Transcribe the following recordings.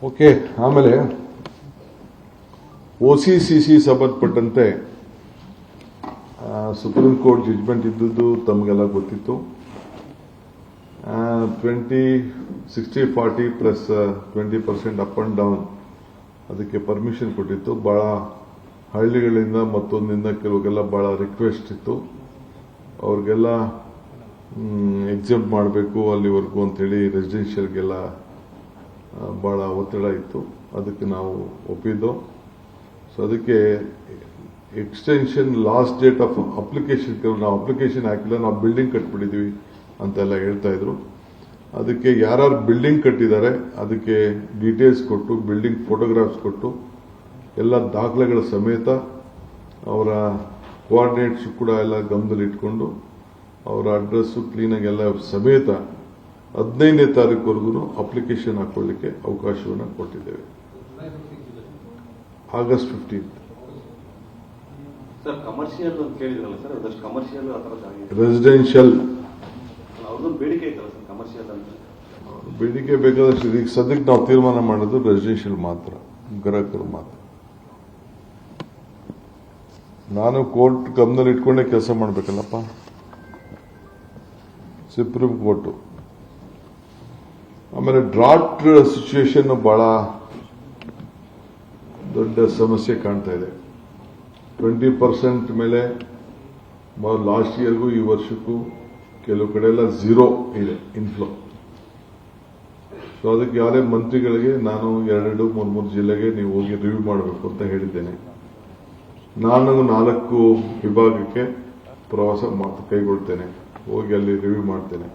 Okay. ಆಮೇಲೆ OCCC ಸಂಬಂಧಪಟ್ಟಂತೆ supreme court judgment ಇದ್ದದ್ದು ತಮಗೆಲ್ಲ ಗೊತ್ತಿತ್ತು. 60-40 ಪ್ಲಸ್ 20% ಅಪ್ ಅಂಡ್ ಡೌನ್ ಅದಕ್ಕೆ ಪರ್ಮಿಷನ್ ಕೊಟ್ಟಿತ್ತು. ಬಹಳ ಹಳ್ಳಿಗಳಿಂದ ಮತ್ತೊಂದಿಂದ ಕೆಲವರಿಗೆಲ್ಲ ಬಹಳ ರಿಕ್ವೆಸ್ಟ್ ಇತ್ತು, ಅವ್ರಿಗೆಲ್ಲ ಎಕ್ಸೆಪ್ಟ್ ಮಾಡಬೇಕು ಅಲ್ಲಿವರೆಗೂ ಅಂತೇಳಿ. ರೆಸಿಡೆನ್ಷಿಯಲ್ಗೆಲ್ಲ ಬಹಳ ಒತ್ತಡ ಇತ್ತು, ಅದಕ್ಕೆ ನಾವು ಒಪ್ಪಿದ್ದು. ಸೊ ಅದಕ್ಕೆ extension last date of application, ನಾವು ಅಪ್ಲಿಕೇಶನ್ ಹಾಕಿಲ್ಲ, ನಾವು ಬಿಲ್ಡಿಂಗ್ ಕಟ್ಬಿಟ್ಟಿದ್ದೀವಿ ಅಂತೆಲ್ಲ ಹೇಳ್ತಾ ಇದ್ರು. ಅದಕ್ಕೆ ಯಾರ್ಯಾರು ಬಿಲ್ಡಿಂಗ್ ಕಟ್ಟಿದ್ದಾರೆ ಅದಕ್ಕೆ ಡೀಟೇಲ್ಸ್ ಕೊಟ್ಟು, ಬಿಲ್ಡಿಂಗ್ ಫೋಟೋಗ್ರಾಫ್ಸ್ ಕೊಟ್ಟು, ಎಲ್ಲ ದಾಖಲೆಗಳ ಸಮೇತ ಅವರ ಕೋಆರ್ಡಿನೇಟ್ಸ್ ಕೂಡ ಎಲ್ಲ ಗಮನದಲ್ಲಿ ಇಟ್ಕೊಂಡು ಅವರ ಅಡ್ರೆಸ್ಸು ಕ್ಲೀನಾಗಿ ಎಲ್ಲ ಸಮೇತ 15ನೇ ತಾರೀಕುವರೆಗೂ ಅಪ್ಲಿಕೇಶನ್ ಹಾಕೊಳ್ಳಿಕ್ಕೆ ಅವಕಾಶವನ್ನು ಕೊಟ್ಟಿದ್ದೇವೆ. August 15th. ಸರ್ ಕಮರ್ಷಿಯಲ್ ಅಂತ ಕೇಳಿದ್ರಲ್ಲ ಸರ್, ಅದಷ್ಟು ಕಮರ್ಷಿಯಲ್ ಆ ಥರದ್ದಾಗಿದೆ. ರೆಸಿಡೆನ್ಷಿಯಲ್ ಅವ್ರದ್ದು ಬೇಡಿಕೆ ಐತಲ್ಲ ಸರ್ ಕಮರ್ಷಿಯಲ್ ಅಂತ. ಬೇಡಿಕೆ ಬೇಕಾದಷ್ಟು ಈಗ ಸದ್ಯಕ್ಕೆ ನಾವು ತೀರ್ಮಾನ ಮಾಡೋದು ರೆಸಿಡೆನ್ಷಿಯಲ್ ಮಾತ್ರ, ಗ್ರಾಹಕರು ಮಾತ್ರ. ನಾನು ಕೋರ್ಟ್ ಗಮನದಲ್ಲಿ ಇಟ್ಕೊಂಡೇ ಕೆಲಸ ಮಾಡಬೇಕಲ್ಲಪ್ಪ. ಸುಪ್ರೀಂ ಕೋರ್ಟು ಆಮೇಲೆ ಡ್ರಾಟ್ ಸಿಚುವೇಶನ್ ಬಹಳ ದೊಡ್ಡ ಸಮಸ್ಯೆ ಕಾಣ್ತಾ ಇದೆ. 20% ಮೇಲೆ ಲಾಸ್ಟ್ ಇಯರ್ಗೂ ಈ ವರ್ಷಕ್ಕೂ ಕೆಲವು ಕಡೆ ಎಲ್ಲ 0 ಇದೆ ಇನ್ಫ್ಲೋ. ಸೊ ಅದಕ್ಕೆ ಯಾರೇ ಮಂತ್ರಿಗಳಿಗೆ ನಾನು 2-3 ಜಿಲ್ಲೆಗೆ ನೀವು ಹೋಗಿ ರಿವ್ಯೂ ಮಾಡಬೇಕು ಅಂತ ಹೇಳಿದ್ದೇನೆ. ನಾನು 4 ವಿಭಾಗಕ್ಕೆ ಪ್ರವಾಸ ಕೈಗೊಳ್ತೇನೆ, ಹೋಗಿ ಅಲ್ಲಿ ರಿವ್ಯೂ ಮಾಡ್ತೇನೆ.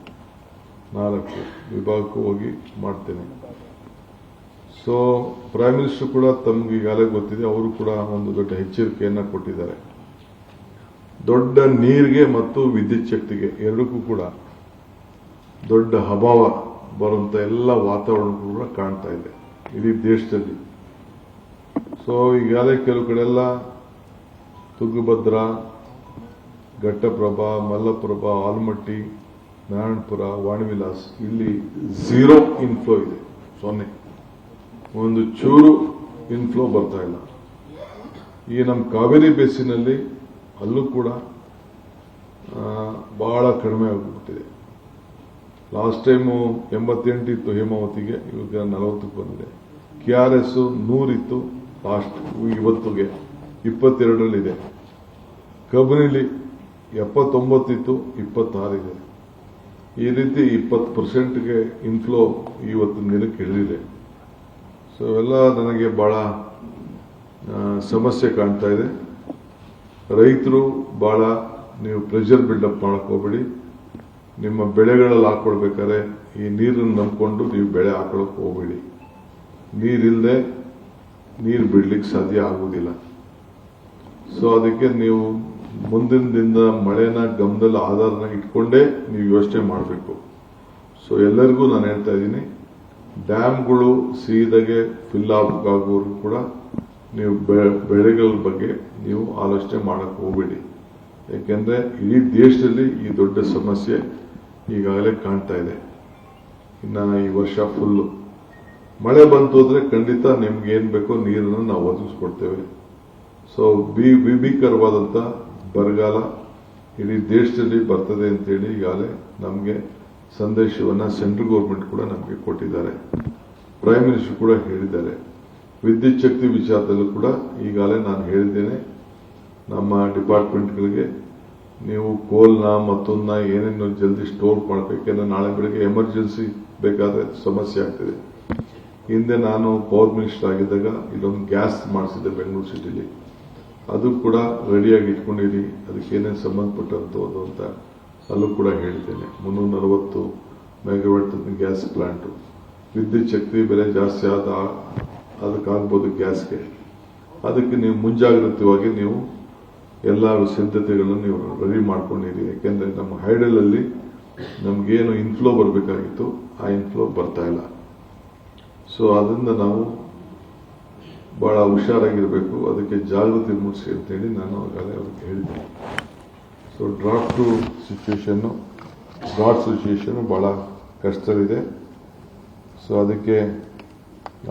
4 ವಿಭಾಗಕ್ಕೂ ಹೋಗಿ ಮಾಡ್ತೇನೆ. ಸೊ ಪ್ರೈಮ್ ಮಿನಿಸ್ಟರ್ ಕೂಡ ತಮ್ಗೆ ಈಗಾಗಲೇ ಗೊತ್ತಿದೆ, ಅವರು ಕೂಡ ಒಂದು ದೊಡ್ಡ ಎಚ್ಚರಿಕೆಯನ್ನ ಕೊಟ್ಟಿದ್ದಾರೆ. ದೊಡ್ಡ ನೀರಿಗೆ ಮತ್ತು ವಿದ್ಯುತ್ ಶಕ್ತಿಗೆ ಎರಡಕ್ಕೂ ಕೂಡ ದೊಡ್ಡ ಅಭಾವ ಬರುವಂತ ಎಲ್ಲ ವಾತಾವರಣ ಕೂಡ ಕಾಣ್ತಾ ಇದೆ ಇಡೀ ದೇಶದಲ್ಲಿ. ಸೊ ಈಗಾಗಲೇ ಕೆಲವು ಕಡೆ ಎಲ್ಲ ತುಂಗಭದ್ರಾ, ಘಟ್ಟಪ್ರಭಾ, ಮಲ್ಲಪ್ರಭಾ, ಆಲ್ಮಟ್ಟಿ, ನಾರಾಯಣಪುರ, ವಾಣಿವಿಲಾಸ್ ಇಲ್ಲಿ 0 ಇನ್ಫ್ಲೋ ಇದೆ. 0 ಒಂದು ಚೂರು ಇನ್ಫ್ಲೋ ಬರ್ತಾ ಇಲ್ಲ. ಈ ನಮ್ಮ ಕಾವೇರಿ ಬೇಸಿನಲ್ಲಿ ಅಲ್ಲೂ ಕೂಡ ಬಹಳ ಕಡಿಮೆ ಆಗಿಬಿಟ್ಟಿದೆ. ಲಾಸ್ಟ್ ಟೈಮು 88 ಇತ್ತು ಹೇಮಾವತಿಗೆ, ಇವಾಗ 40ಕ್ಕೆ ಬಂದಿದೆ. KRS 100 ಇತ್ತು ಲಾಸ್ಟ್, ಇವತ್ತಿಗೆ 22ರಲ್ಲಿದೆ. ಕಬಿನಿಲಿ 79 ಇತ್ತು, 26 ಇದೆ. ಈ ರೀತಿ 20%ಗೆ ಇನ್ಫ್ಲೋ ಇವತ್ತಿನ ದಿನಕ್ಕೆ ಇಳಿದಿದೆ. ಸೊ ಇವೆಲ್ಲ ನನಗೆ ಬಹಳ ಸಮಸ್ಯೆ ಕಾಣ್ತಾ ಇದೆ. ರೈತರು ಬಹಳ ನೀವು ಪ್ರೆಷರ್ ಬಿಲ್ಡಪ್ ಮಾಡಕ್ ಹೋಗ್ಬೇಡಿ. ನಿಮ್ಮ ಬೆಳೆಗಳಲ್ಲಿ ಹಾಕೊಳ್ಬೇಕಾದ್ರೆ ಈ ನೀರನ್ನು ನಂಬಿಕೊಂಡು ನೀವು ಬೆಳೆ ಹಾಕೊಳ್ಳೋಕೆ ಹೋಗ್ಬೇಡಿ. ನೀರಿಲ್ಲದೆ ನೀರು ಬಿಡ್ಲಿಕ್ಕೆ ಸಾಧ್ಯ ಆಗುವುದಿಲ್ಲ. ಸೊ ಅದಕ್ಕೆ ನೀವು ಮುಂದಿನ ದಿನದ ಮಳೆನ ಗಮನದಲ್ಲಿ ಆಧಾರನ ಇಟ್ಕೊಂಡೇ ನೀವು ಯೋಚನೆ ಮಾಡಬೇಕು. ಸೊ ಎಲ್ಲರಿಗೂ ನಾನು ಹೇಳ್ತಾ ಇದ್ದೀನಿ, ಡ್ಯಾಮ್ಗಳು ಸೀದಾಗೆ ಫಿಲ್ ಆಗೋವರೆಗೂ ಕೂಡ ನೀವು ಬೆಳೆಗಳ ಬಗ್ಗೆ ನೀವು ಆಲೋಚನೆ ಮಾಡಕ್ ಹೋಗಬೇಡಿ. ಯಾಕೆಂದ್ರೆ ಇಡೀ ದೇಶದಲ್ಲಿ ಈ ದೊಡ್ಡ ಸಮಸ್ಯೆ ಈಗಾಗಲೇ ಕಾಣ್ತಾ ಇದೆ. ಇನ್ನ ಈ ವರ್ಷ ಫುಲ್ಲು ಮಳೆ ಬಂತು ಅಂದ್ರೆ ಖಂಡಿತ ನಿಮ್ಗೆ ಏನ್ ಬೇಕೋ ನೀರನ್ನು ನಾವು ಒದಗಿಸ್ಕೊಡ್ತೇವೆ. ಸೊ ಭೀಕರವಾದಂತ ಬರಗಾಲ ಇಡೀ ದೇಶದಲ್ಲಿ ಬರ್ತದೆ ಅಂತೇಳಿ ಈಗಾಗಲೇ ನಮಗೆ ಸಂದೇಶವನ್ನ ಸೆಂಟ್ರಲ್ ಗೌರ್ಮೆಂಟ್ ಕೂಡ ನಮಗೆ ಕೊಟ್ಟಿದ್ದಾರೆ. ಪ್ರೈಮ್ ಮಿನಿಸ್ಟರ್ ಕೂಡ ಹೇಳಿದ್ದಾರೆ. ವಿದ್ಯುತ್ ಶಕ್ತಿ ವಿಚಾರದಲ್ಲೂ ಕೂಡ ಈಗಾಗಲೇ ನಾನು ಹೇಳಿದ್ದೇನೆ, ನಮ್ಮ ಡಿಪಾರ್ಟ್ಮೆಂಟ್ಗಳಿಗೆ ನೀವು ಕೋಲ್ನ ಮತ್ತೊಂದನ್ನ ಏನೇನು ಜಲ್ದಿ ಸ್ಟೋರ್ ಮಾಡಬೇಕೆಂದ್ರೆ ನಾಳೆ ಬೆಳಗ್ಗೆ ಎಮರ್ಜೆನ್ಸಿ ಬೇಕಾದ್ರೆ ಸಮಸ್ಯೆ ಆಗ್ತದೆ. ಹಿಂದೆ ನಾನು ಪವರ್ ಮಿನಿಸ್ಟರ್ ಆಗಿದ್ದಾಗ ಇಲ್ಲೊಂದು ಗ್ಯಾಸ್ ಮಾಡಿಸಿದ್ದೆ ಬೆಂಗಳೂರು ಸಿಟಿಲಿ, ಅದು ಕೂಡ ರೆಡಿಯಾಗಿ ಇಟ್ಕೊಂಡಿರಿ, ಅದಕ್ಕೆ ಏನೇನು ಸಂಬಂಧಪಟ್ಟಂಥದ್ದು ಅಂತ ಅಲ್ಲೂ ಕೂಡ ಹೇಳಿದ್ದೇನೆ. 340 ಮೆಗಾವಾಟ್ ಗ್ಯಾಸ್ ಪ್ಲಾಂಟ್, ವಿದ್ಯುತ್ ಶಕ್ತಿ ಬೆಲೆ ಜಾಸ್ತಿ ಅದಕ್ಕಾಗ್ಬೋದು ಗ್ಯಾಸ್ಗೆ. ಅದಕ್ಕೆ ನೀವು ಮುಂಜಾಗ್ರತವಾಗಿ ನೀವು ಎಲ್ಲ ಸಿದ್ಧತೆಗಳನ್ನು ನೀವು ರೆಡಿ ಮಾಡ್ಕೊಂಡಿರಿ. ಯಾಕೆಂದ್ರೆ ನಮ್ಮ ಹೈಡಲ್ ಅಲ್ಲಿ ನಮ್ಗೇನು ಇನ್ಫ್ಲೋ ಬರಬೇಕಾಗಿತ್ತು ಆ ಇನ್ಫ್ಲೋ ಬರ್ತಾ ಇಲ್ಲ. ಸೊ ಅದರಿಂದ ನಾವು ಬಹಳ ಹುಷಾರಾಗಿರ್ಬೇಕು, ಅದಕ್ಕೆ ಜಾಗೃತಿ ಮೂಡಿಸಿ ಅಂತೇಳಿ ನಾನು ಆಗಲೇ ಅವ್ರಿಗೆ ಹೇಳಿದ್ದೆ. ಸೊ ಡ್ರಾಟ್ ಸಿಚುವೇಶನ್ ಬಹಳ ಕಷ್ಟವಿದೆ. ಸೊ ಅದಕ್ಕೆ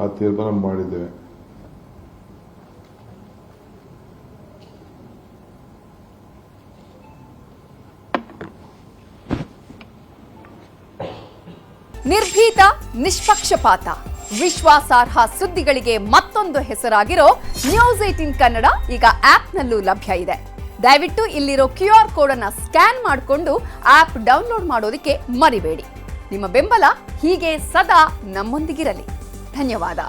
ಆ ತೀರ್ಮಾನ ಮಾಡಿದ್ದೇವೆ. ನಿರ್ಭೀತ, ನಿಷ್ಪಕ್ಷಪಾತ, ವಿಶ್ವಾಸಾರ್ಹ ಸುದ್ದಿಗಳಿಗೆ ಮತ್ತೊಂದು ಹೆಸರಾಗಿರೋ ನ್ಯೂಸ್ 18 ಕನ್ನಡ ಈಗ ಆಪ್ನಲ್ಲೂ ಲಭ್ಯ ಇದೆ. ದಯವಿಟ್ಟು ಇಲ್ಲಿರೋ QR ಕೋಡ್ ಅನ್ನ ಸ್ಕ್ಯಾನ್ ಮಾಡಿಕೊಂಡು ಆಪ್ ಡೌನ್ಲೋಡ್ ಮಾಡೋದಕ್ಕೆ ಮರಿಬೇಡಿ. ನಿಮ್ಮ ಬೆಂಬಲ ಹೀಗೆ ಸದಾ ನಮ್ಮೊಂದಿಗಿರಲಿ. ಧನ್ಯವಾದ.